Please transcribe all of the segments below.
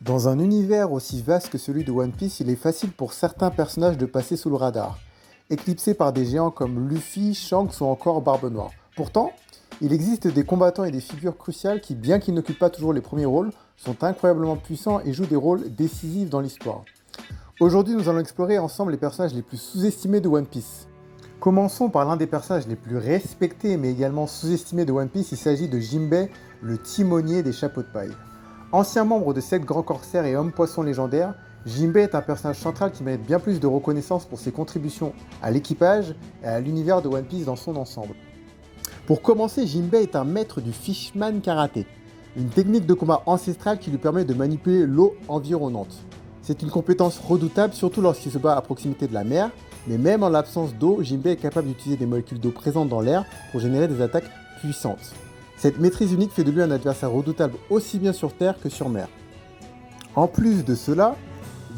Dans un univers aussi vaste que celui de One Piece, il est facile pour certains personnages de passer sous le radar, éclipsés par des géants comme Luffy, Shanks ou encore Barbe Noire. Pourtant, il existe des combattants et des figures cruciales qui, bien qu'ils n'occupent pas toujours les premiers rôles, sont incroyablement puissants et jouent des rôles décisifs dans l'histoire. Aujourd'hui, nous allons explorer ensemble les personnages les plus sous-estimés de One Piece. Commençons par l'un des personnages les plus respectés mais également sous-estimés de One Piece, il s'agit de Jinbei, le timonier des chapeaux de paille. Ancien membre de 7 grands corsaires et homme-poisson légendaire, Jinbei est un personnage central qui mérite bien plus de reconnaissance pour ses contributions à l'équipage et à l'univers de One Piece dans son ensemble. Pour commencer, Jinbei est un maître du Fishman Karaté, une technique de combat ancestrale qui lui permet de manipuler l'eau environnante. C'est une compétence redoutable, surtout lorsqu'il se bat à proximité de la mer, mais même en l'absence d'eau, Jinbei est capable d'utiliser des molécules d'eau présentes dans l'air pour générer des attaques puissantes. Cette maîtrise unique fait de lui un adversaire redoutable aussi bien sur terre que sur mer. En plus de cela,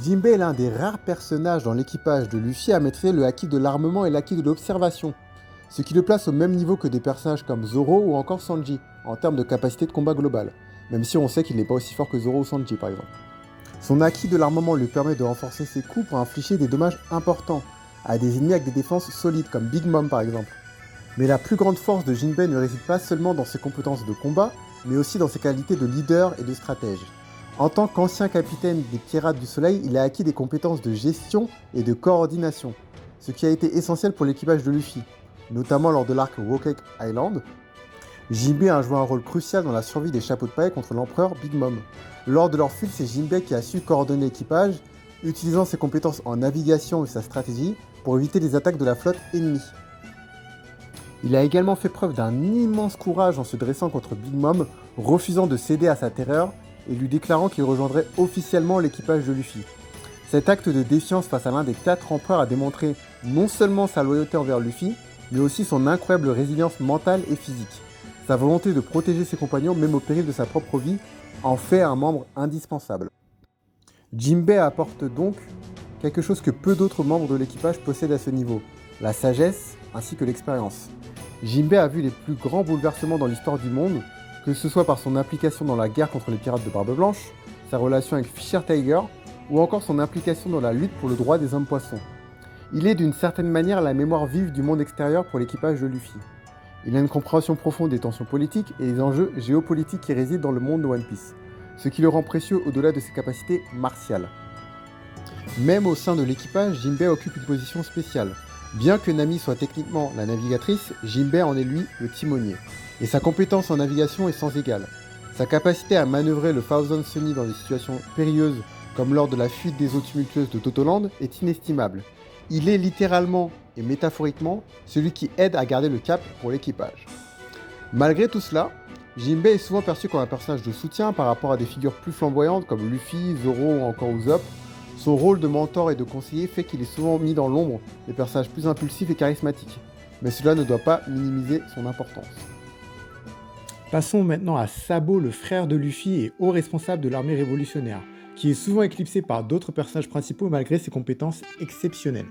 Jinbei est l'un des rares personnages dans l'équipage de Luffy à maîtriser le haki de l'armement et l'acquis de l'observation, ce qui le place au même niveau que des personnages comme Zoro ou encore Sanji, en termes de capacité de combat globale, même si on sait qu'il n'est pas aussi fort que Zoro ou Sanji par exemple. Son acquis de l'armement lui permet de renforcer ses coups pour infliger des dommages importants à des ennemis avec des défenses solides comme Big Mom par exemple. Mais la plus grande force de Jinbei ne réside pas seulement dans ses compétences de combat, mais aussi dans ses qualités de leader et de stratège. En tant qu'ancien capitaine des Pirates du Soleil, il a acquis des compétences de gestion et de coordination, ce qui a été essentiel pour l'équipage de Luffy, notamment lors de l'arc Rocket Island. Jinbei a joué un rôle crucial dans la survie des chapeaux de paille contre l'empereur Big Mom. Lors de leur fuite, c'est Jinbei qui a su coordonner l'équipage, utilisant ses compétences en navigation et sa stratégie pour éviter les attaques de la flotte ennemie. Il a également fait preuve d'un immense courage en se dressant contre Big Mom, refusant de céder à sa terreur et lui déclarant qu'il rejoindrait officiellement l'équipage de Luffy. Cet acte de défiance face à l'un des 4 empereurs a démontré non seulement sa loyauté envers Luffy, mais aussi son incroyable résilience mentale et physique. Sa volonté de protéger ses compagnons même au péril de sa propre vie en fait un membre indispensable. Jinbei apporte donc quelque chose que peu d'autres membres de l'équipage possèdent à ce niveau, la sagesse ainsi que l'expérience. Jinbei a vu les plus grands bouleversements dans l'histoire du monde, que ce soit par son implication dans la guerre contre les pirates de Barbe Blanche, sa relation avec Fisher Tiger, ou encore son implication dans la lutte pour le droit des hommes poissons. Il est d'une certaine manière la mémoire vive du monde extérieur pour l'équipage de Luffy. Il a une compréhension profonde des tensions politiques et des enjeux géopolitiques qui résident dans le monde de One Piece, ce qui le rend précieux au-delà de ses capacités martiales. Même au sein de l'équipage, Jinbei occupe une position spéciale. Bien que Nami soit techniquement la navigatrice, Jinbei en est lui le timonier. Et sa compétence en navigation est sans égale. Sa capacité à manœuvrer le Thousand Sunny dans des situations périlleuses, comme lors de la fuite des eaux tumultueuses de Totoland, est inestimable. Il est littéralement et métaphoriquement celui qui aide à garder le cap pour l'équipage. Malgré tout cela, Jinbei est souvent perçu comme un personnage de soutien par rapport à des figures plus flamboyantes comme Luffy, Zoro ou encore Usopp. Son rôle de mentor et de conseiller fait qu'il est souvent mis dans l'ombre des personnages plus impulsifs et charismatiques, mais cela ne doit pas minimiser son importance. Passons maintenant à Sabo, le frère de Luffy et haut responsable de l'armée révolutionnaire, qui est souvent éclipsé par d'autres personnages principaux malgré ses compétences exceptionnelles.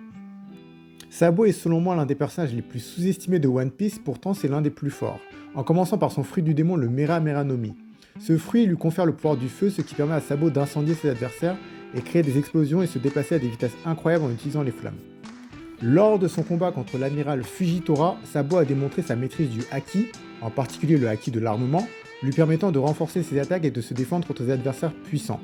Sabo est selon moi l'un des personnages les plus sous-estimés de One Piece, pourtant c'est l'un des plus forts, en commençant par son fruit du démon, le Mera Mera no Mi. Ce fruit lui confère le pouvoir du feu, ce qui permet à Sabo d'incendier ses adversaires et créer des explosions et se déplacer à des vitesses incroyables en utilisant les flammes. Lors de son combat contre l'amiral Fujitora, Sabo a démontré sa maîtrise du haki, en particulier le haki de l'armement, lui permettant de renforcer ses attaques et de se défendre contre des adversaires puissants.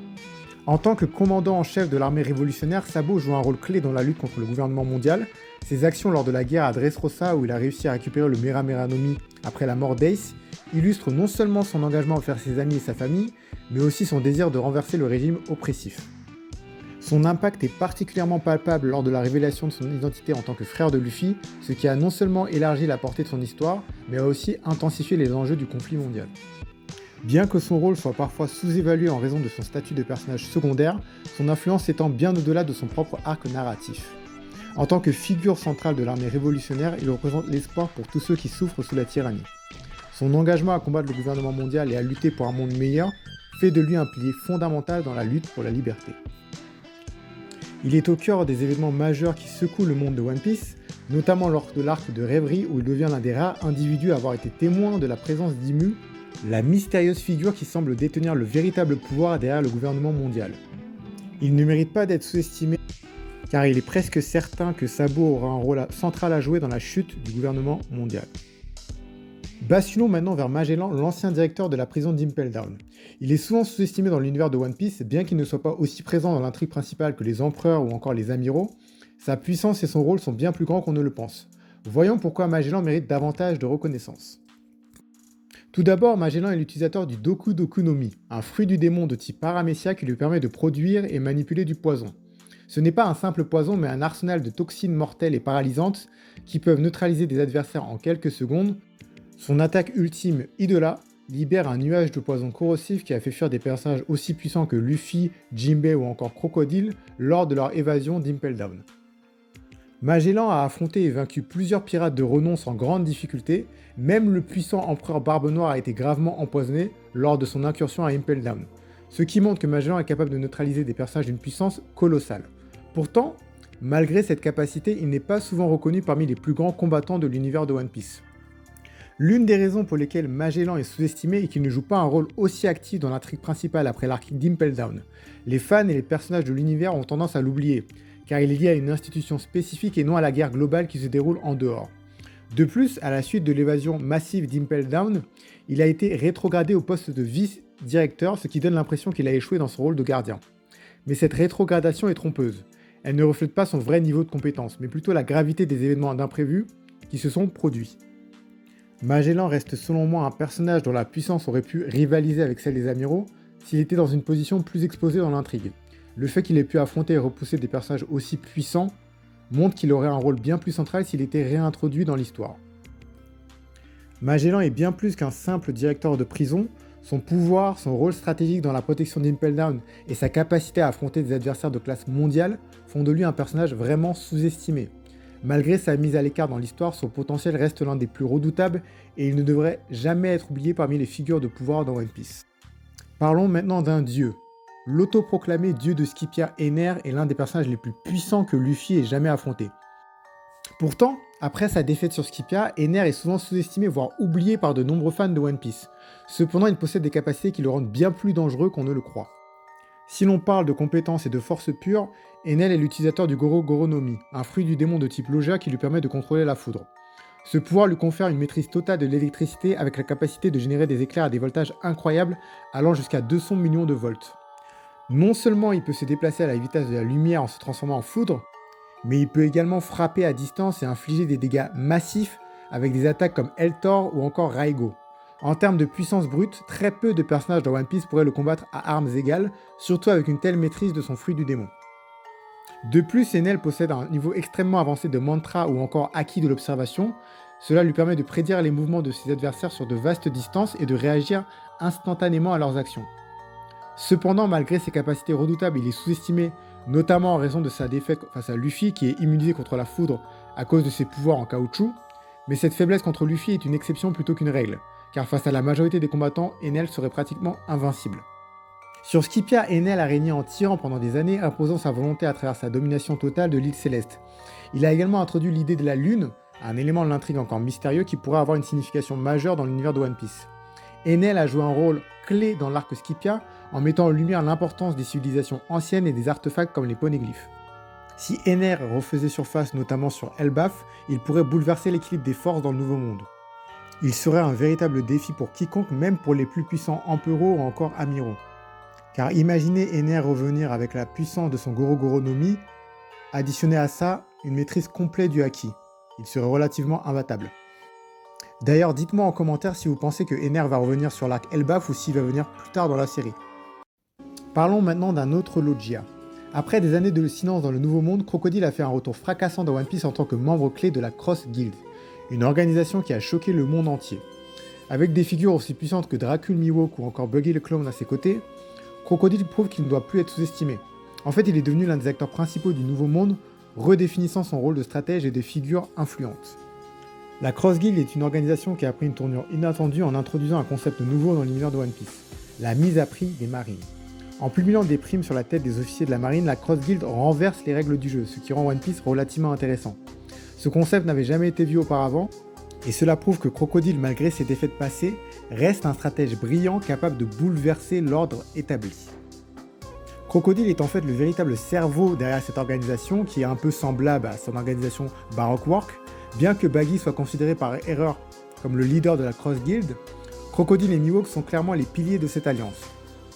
En tant que commandant en chef de l'armée révolutionnaire, Sabo joue un rôle clé dans la lutte contre le gouvernement mondial. Ses actions lors de la guerre à Dressrosa, où il a réussi à récupérer le Mera Mera no Mi après la mort d'Ace, illustrent non seulement son engagement envers ses amis et sa famille, mais aussi son désir de renverser le régime oppressif. Son impact est particulièrement palpable lors de la révélation de son identité en tant que frère de Luffy, ce qui a non seulement élargi la portée de son histoire, mais a aussi intensifié les enjeux du conflit mondial. Bien que son rôle soit parfois sous-évalué en raison de son statut de personnage secondaire, son influence s'étend bien au-delà de son propre arc narratif. En tant que figure centrale de l'armée révolutionnaire, il représente l'espoir pour tous ceux qui souffrent sous la tyrannie. Son engagement à combattre le gouvernement mondial et à lutter pour un monde meilleur fait de lui un pilier fondamental dans la lutte pour la liberté. Il est au cœur des événements majeurs qui secouent le monde de One Piece, notamment lors de l'arc de Rêverie où il devient l'un des rares individus à avoir été témoin de la présence d'Imu, la mystérieuse figure qui semble détenir le véritable pouvoir derrière le gouvernement mondial. Il ne mérite pas d'être sous-estimé car il est presque certain que Sabo aura un rôle central à jouer dans la chute du gouvernement mondial. Basculons maintenant vers Magellan, l'ancien directeur de la prison d'Impel Down. Il est souvent sous-estimé dans l'univers de One Piece, bien qu'il ne soit pas aussi présent dans l'intrigue principale que les empereurs ou encore les amiraux, sa puissance et son rôle sont bien plus grands qu'on ne le pense. Voyons pourquoi Magellan mérite davantage de reconnaissance. Tout d'abord, Magellan est l'utilisateur du Doku Doku no Mi, un fruit du démon de type paramécia qui lui permet de produire et manipuler du poison. Ce n'est pas un simple poison, mais un arsenal de toxines mortelles et paralysantes qui peuvent neutraliser des adversaires en quelques secondes. Son attaque ultime, Idola, libère un nuage de poison corrosif qui a fait fuir des personnages aussi puissants que Luffy, Jinbei ou encore Crocodile lors de leur évasion d'Impel Down. Magellan a affronté et vaincu plusieurs pirates de renom sans grande difficulté, même le puissant empereur Barbe Noire a été gravement empoisonné lors de son incursion à Impel Down, ce qui montre que Magellan est capable de neutraliser des personnages d'une puissance colossale. Pourtant, malgré cette capacité, il n'est pas souvent reconnu parmi les plus grands combattants de l'univers de One Piece. L'une des raisons pour lesquelles Magellan est sous-estimé est qu'il ne joue pas un rôle aussi actif dans l'intrigue principale après l'arc d'Impel Down. Les fans et les personnages de l'univers ont tendance à l'oublier, car il est lié à une institution spécifique et non à la guerre globale qui se déroule en dehors. De plus, à la suite de l'évasion massive d'Impel Down, il a été rétrogradé au poste de vice-directeur, ce qui donne l'impression qu'il a échoué dans son rôle de gardien. Mais cette rétrogradation est trompeuse. Elle ne reflète pas son vrai niveau de compétence, mais plutôt la gravité des événements d'imprévus qui se sont produits. Magellan reste selon moi un personnage dont la puissance aurait pu rivaliser avec celle des amiraux s'il était dans une position plus exposée dans l'intrigue. Le fait qu'il ait pu affronter et repousser des personnages aussi puissants montre qu'il aurait un rôle bien plus central s'il était réintroduit dans l'histoire. Magellan est bien plus qu'un simple directeur de prison. Son pouvoir, son rôle stratégique dans la protection d'Impel Down et sa capacité à affronter des adversaires de classe mondiale font de lui un personnage vraiment sous-estimé. Malgré sa mise à l'écart dans l'histoire, son potentiel reste l'un des plus redoutables et il ne devrait jamais être oublié parmi les figures de pouvoir dans One Piece. Parlons maintenant d'un dieu. L'autoproclamé dieu de Skypiea, Ener, est l'un des personnages les plus puissants que Luffy ait jamais affronté. Pourtant, après sa défaite sur Skypiea, Ener est souvent sous-estimé voire oublié par de nombreux fans de One Piece. Cependant, il possède des capacités qui le rendent bien plus dangereux qu'on ne le croit. Si l'on parle de compétences et de force pure, Enel est l'utilisateur du Goro Goro no Mi, un fruit du démon de type Logia qui lui permet de contrôler la foudre. Ce pouvoir lui confère une maîtrise totale de l'électricité avec la capacité de générer des éclairs à des voltages incroyables allant jusqu'à 200 millions de volts. Non seulement il peut se déplacer à la vitesse de la lumière en se transformant en foudre, mais il peut également frapper à distance et infliger des dégâts massifs avec des attaques comme Eltor ou encore Raigo. En termes de puissance brute, très peu de personnages dans One Piece pourraient le combattre à armes égales, surtout avec une telle maîtrise de son fruit du démon. De plus, Enel possède un niveau extrêmement avancé de mantra ou encore acquis de l'observation. Cela lui permet de prédire les mouvements de ses adversaires sur de vastes distances et de réagir instantanément à leurs actions. Cependant, malgré ses capacités redoutables, il est sous-estimé, notamment en raison de sa défaite face à Luffy qui est immunisé contre la foudre à cause de ses pouvoirs en caoutchouc, mais cette faiblesse contre Luffy est une exception plutôt qu'une règle, car face à la majorité des combattants, Enel serait pratiquement invincible. Sur Skypiea, Enel a régné en tyran pendant des années, imposant sa volonté à travers sa domination totale de l'île céleste. Il a également introduit l'idée de la lune, un élément de l'intrigue encore mystérieux qui pourrait avoir une signification majeure dans l'univers de One Piece. Enel a joué un rôle clé dans l'arc Skypiea en mettant en lumière l'importance des civilisations anciennes et des artefacts comme les poneglyphes. Si Ener refaisait surface notamment sur Elbaf, il pourrait bouleverser l'équilibre des forces dans le Nouveau Monde. Il serait un véritable défi pour quiconque, même pour les plus puissants empereurs ou encore amiraux. Car imaginez Ener revenir avec la puissance de son Goro Goro no Mi, additionné à ça, une maîtrise complète du Haki. Il serait relativement imbattable. D'ailleurs, dites-moi en commentaire si vous pensez que Ener va revenir sur l'arc Elbaf ou s'il va venir plus tard dans la série. Parlons maintenant d'un autre Logia. Après des années de silence dans le Nouveau Monde, Crocodile a fait un retour fracassant dans One Piece en tant que membre clé de la Cross Guild, une organisation qui a choqué le monde entier. Avec des figures aussi puissantes que Dracul Mihawk ou encore Buggy le Clown à ses côtés, Crocodile prouve qu'il ne doit plus être sous-estimé. En fait, il est devenu l'un des acteurs principaux du Nouveau Monde, redéfinissant son rôle de stratège et de figure influente. La Cross Guild est une organisation qui a pris une tournure inattendue en introduisant un concept nouveau dans l'univers de One Piece, la mise à prix des marines. En publiant des primes sur la tête des officiers de la marine, la Cross Guild renverse les règles du jeu, ce qui rend One Piece relativement intéressant. Ce concept n'avait jamais été vu auparavant, Et cela prouve que Crocodile, malgré ses défaites passées, reste un stratège brillant capable de bouleverser l'ordre établi. Crocodile est en fait le véritable cerveau derrière cette organisation qui est un peu semblable à son organisation Baroque Work. Bien que Baggy soit considéré par erreur comme le leader de la Cross Guild, Crocodile et Mihawk sont clairement les piliers de cette alliance.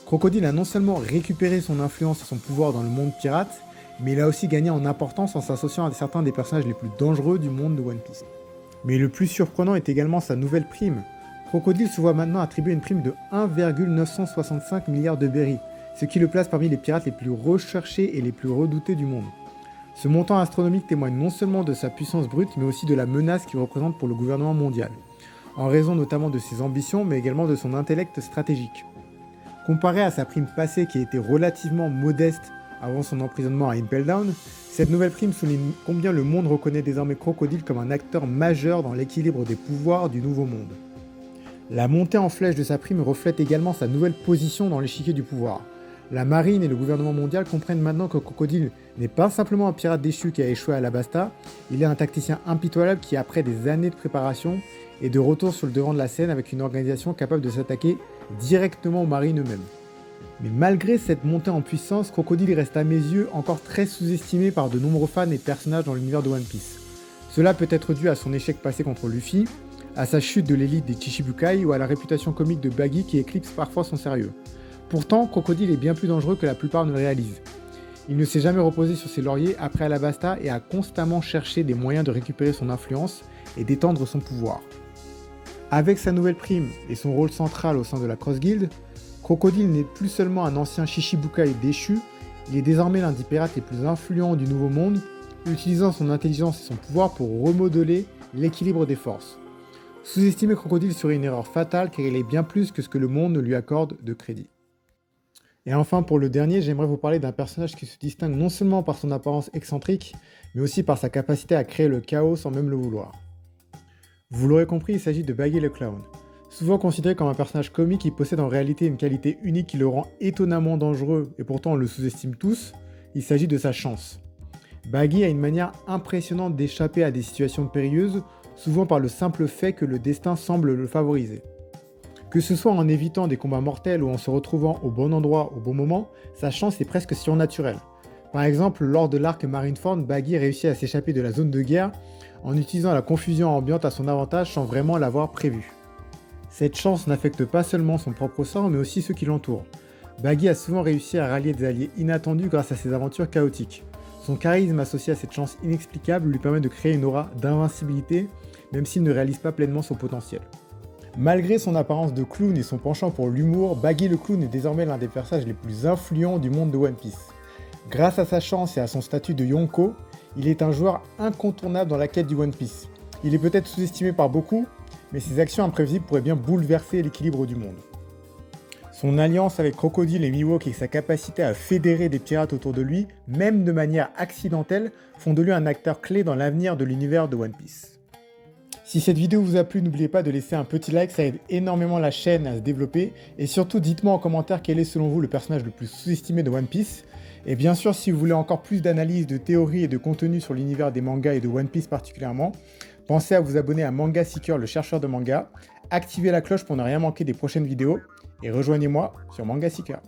Crocodile a non seulement récupéré son influence et son pouvoir dans le monde pirate, mais il a aussi gagné en importance en s'associant à certains des personnages les plus dangereux du monde de One Piece. Mais le plus surprenant est également sa nouvelle prime. Crocodile se voit maintenant attribuer une prime de 1,965 milliards de berries, ce qui le place parmi les pirates les plus recherchés et les plus redoutés du monde. Ce montant astronomique témoigne non seulement de sa puissance brute, mais aussi de la menace qu'il représente pour le gouvernement mondial, en raison notamment de ses ambitions, mais également de son intellect stratégique. Comparé à sa prime passée qui était relativement modeste avant son emprisonnement à Impel Down, cette nouvelle prime souligne combien le monde reconnaît désormais Crocodile comme un acteur majeur dans l'équilibre des pouvoirs du Nouveau Monde. La montée en flèche de sa prime reflète également sa nouvelle position dans l'échiquier du pouvoir. La marine et le gouvernement mondial comprennent maintenant que Crocodile n'est pas simplement un pirate déchu qui a échoué à Alabasta, il est un tacticien impitoyable qui, après des années de préparation, est de retour sur le devant de la scène avec une organisation capable de s'attaquer directement aux marines eux-mêmes. Mais malgré cette montée en puissance, Crocodile reste à mes yeux encore très sous-estimé par de nombreux fans et personnages dans l'univers de One Piece. Cela peut être dû à son échec passé contre Luffy, à sa chute de l'élite des Chichibukai ou à la réputation comique de Baggy qui éclipse parfois son sérieux. Pourtant, Crocodile est bien plus dangereux que la plupart ne le réalisent. Il ne s'est jamais reposé sur ses lauriers après Alabasta et a constamment cherché des moyens de récupérer son influence et d'étendre son pouvoir. Avec sa nouvelle prime et son rôle central au sein de la Cross Guild, Crocodile n'est plus seulement un ancien Chichibukai déchu, il est désormais l'un des pirates les plus influents du Nouveau Monde, utilisant son intelligence et son pouvoir pour remodeler l'équilibre des forces. Sous-estimer Crocodile serait une erreur fatale car il est bien plus que ce que le monde ne lui accorde de crédit. Et enfin pour le dernier, j'aimerais vous parler d'un personnage qui se distingue non seulement par son apparence excentrique, mais aussi par sa capacité à créer le chaos sans même le vouloir. Vous l'aurez compris, il s'agit de Baggy le Clown. Souvent considéré comme un personnage comique, il possède en réalité une qualité unique qui le rend étonnamment dangereux, et pourtant on le sous-estime tous, il s'agit de sa chance. Baggy a une manière impressionnante d'échapper à des situations périlleuses, souvent par le simple fait que le destin semble le favoriser. Que ce soit en évitant des combats mortels ou en se retrouvant au bon endroit au bon moment, sa chance est presque surnaturelle. Par exemple, lors de l'arc Marineford, Baggy réussit à s'échapper de la zone de guerre en utilisant la confusion ambiante à son avantage sans vraiment l'avoir prévu. Cette chance n'affecte pas seulement son propre sort, mais aussi ceux qui l'entourent. Baggy a souvent réussi à rallier des alliés inattendus grâce à ses aventures chaotiques. Son charisme associé à cette chance inexplicable lui permet de créer une aura d'invincibilité, même s'il ne réalise pas pleinement son potentiel. Malgré son apparence de clown et son penchant pour l'humour, Baggy le Clown est désormais l'un des personnages les plus influents du monde de One Piece. Grâce à sa chance et à son statut de Yonko, il est un joueur incontournable dans la quête du One Piece. Il est peut-être sous-estimé par beaucoup, mais ses actions imprévisibles pourraient bien bouleverser l'équilibre du monde. Son alliance avec Crocodile et Mihawk et sa capacité à fédérer des pirates autour de lui, même de manière accidentelle, font de lui un acteur clé dans l'avenir de l'univers de One Piece. Si cette vidéo vous a plu, n'oubliez pas de laisser un petit like, ça aide énormément la chaîne à se développer, et surtout dites-moi en commentaire quel est selon vous le personnage le plus sous-estimé de One Piece. Et bien sûr, si vous voulez encore plus d'analyses, de théories et de contenu sur l'univers des mangas et de One Piece particulièrement, pensez à vous abonner à Manga Seeker, le chercheur de manga, activez la cloche pour ne rien manquer des prochaines vidéos, et rejoignez-moi sur Manga Seeker.